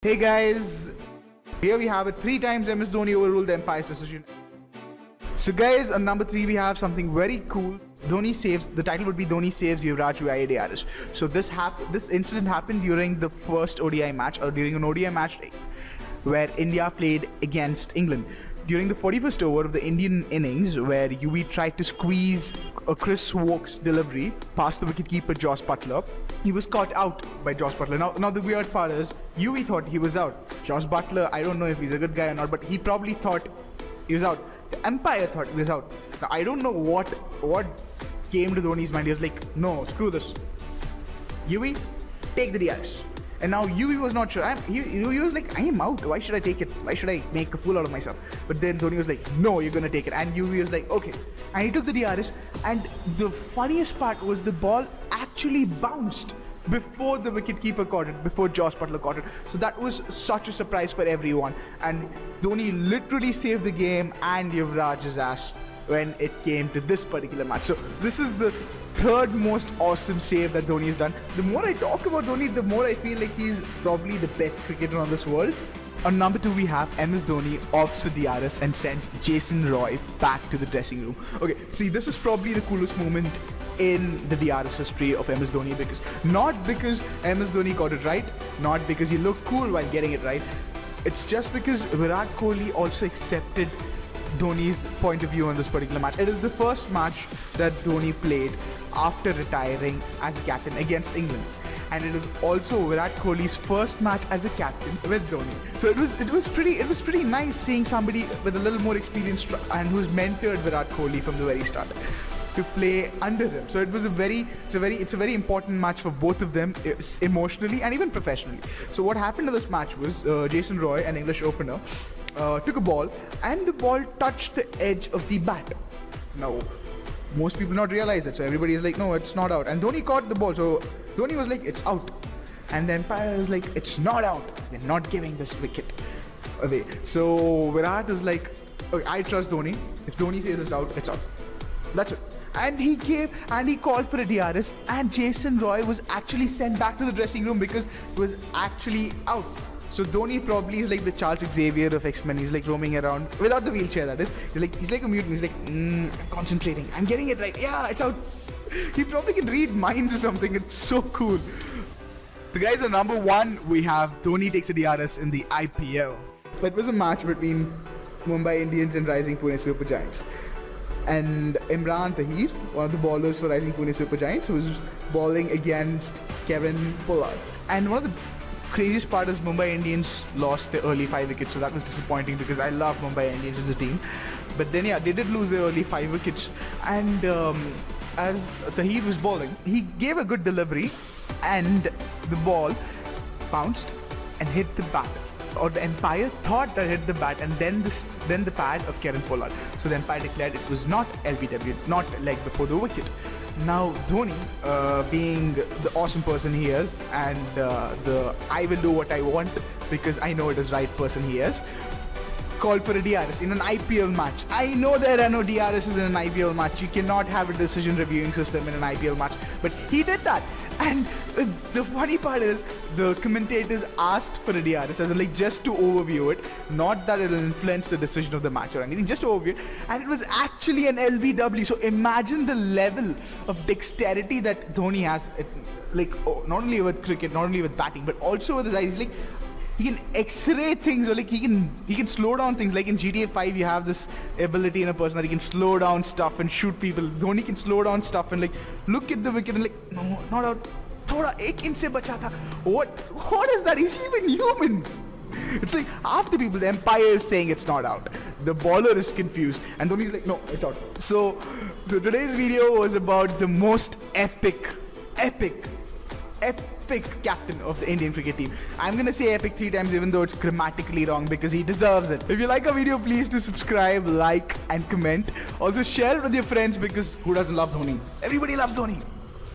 Hey guys, here we have it 3 times MS Dhoni overruled the umpire's decision. So guys, on number 3 we have something very cool. Dhoni saves, the title would be Dhoni saves Yuvraj via DRS. So this incident happened during the first ODI match, or during an ODI match where India played against England. During the 41st over of the Indian innings, where UV tried to squeeze a Chris Woakes delivery past the wicketkeeper Josh Buttler, he was caught out by Josh Buttler. Now the weird part is, UV thought he was out. Josh Buttler, I don't know if he's a good guy or not, but he probably thought he was out. The umpire thought he was out. Now I don't know what came to Dhoni's mind. He was like, no, screw this. UV, take the DRS. And now UV was not sure. He was like, I am out. Why should I take it? Why should I make a fool out of myself? But then Dhoni was like, no, you're gonna take it. And UV was like, okay. And he took the DRS. And the funniest part was the ball actually bounced before the wicketkeeper caught it, before Josh Buttler caught it. So that was such a surprise for everyone. And Dhoni literally saved the game and Yuvraj's ass when it came to this particular match. So this is the third most awesome save that Dhoni has done. The more I talk about Dhoni, the more I feel like he's probably the best cricketer on this world. On number 2 we have MS Dhoni opts for DRS and sends Jason Roy back to the dressing room. Okay, see, this is probably the coolest moment in the DRS history of MS Dhoni, because not because MS Dhoni got it right, not because he looked cool while getting it right, it's just because Virat Kohli also accepted Dhoni's point of view on this particular match. It is the first match that Dhoni played after retiring as a captain against England, and it is also Virat Kohli's first match as a captain with Dhoni. So it was pretty nice seeing somebody with a little more experience and who's mentored Virat Kohli from the very start to play under him. So it's a very important match for both of them, emotionally and even professionally. So what happened in this match was Jason Roy, an English opener, took a ball and the ball touched the edge of the bat. Now most people not realize it, so everybody is like, no, it's not out. And Dhoni caught the ball, so Dhoni was like, it's out. And the umpire was like, it's not out, we're not giving this wicket away. So Virat is like, okay, I trust Dhoni. If Dhoni says it's out, it's out. That's it. And he called for a DRS, and Jason Roy was actually sent back to the dressing room because it was actually out. So Dhoni probably is like the Charles Xavier of X-Men. He's like roaming around without the wheelchair, that is. He's like a mutant. He's like, I'm concentrating. I'm getting it right. Yeah, it's out. He probably can read minds or something. It's so cool. The guys are number 1. We have Dhoni takes a DRS in the IPL. It was a match between Mumbai Indians and Rising Pune Super Giants. And Imran Tahir, one of the bowlers for Rising Pune Super Giants, was bowling against Kevin Pollard. And one of the craziest part is Mumbai Indians lost their early 5 wickets, so that was disappointing because I love Mumbai Indians as a team. But then yeah, they did lose their early 5 wickets. And as Tahir was bowling, he gave a good delivery and the ball bounced and hit the bat. Or the umpire thought that hit the bat and then the pad of Kevin Pollard. So the umpire declared it was not LBW, not leg before the wicket. Now Dhoni, being the awesome person he is, and the I will do what I want because I know it is right person he is, called for a DRS in an IPL match. I know there are no DRSs in an IPL match. You cannot have a decision reviewing system in an IPL match, but he did that. And the funny part is, the commentators asked for a DRS, as in like just to overview it, not that it will influence the decision of the match or anything, just to overview it. And it was actually an LBW. So imagine the level of dexterity that Dhoni has, like not only with cricket, not only with batting, but also with his eyes. Like he can X-ray things, or like he can slow down things. Like in GTA 5, you have this ability in a person that he can slow down stuff and shoot people. Dhoni can slow down stuff and like look at the wicket and like, no, not out. Thoda ek inch se bacha tha. What is that? He's even human. It's like half the people, the umpire is saying it's not out. The bowler is confused, and Dhoni's like, no, it's out. So today's video was about the most epic captain of the Indian cricket team. I'm gonna say epic 3 times even though it's grammatically wrong, because he deserves it. If you like our video, please do subscribe, like and comment. Also share it with your friends, because who doesn't love Dhoni? Everybody loves Dhoni.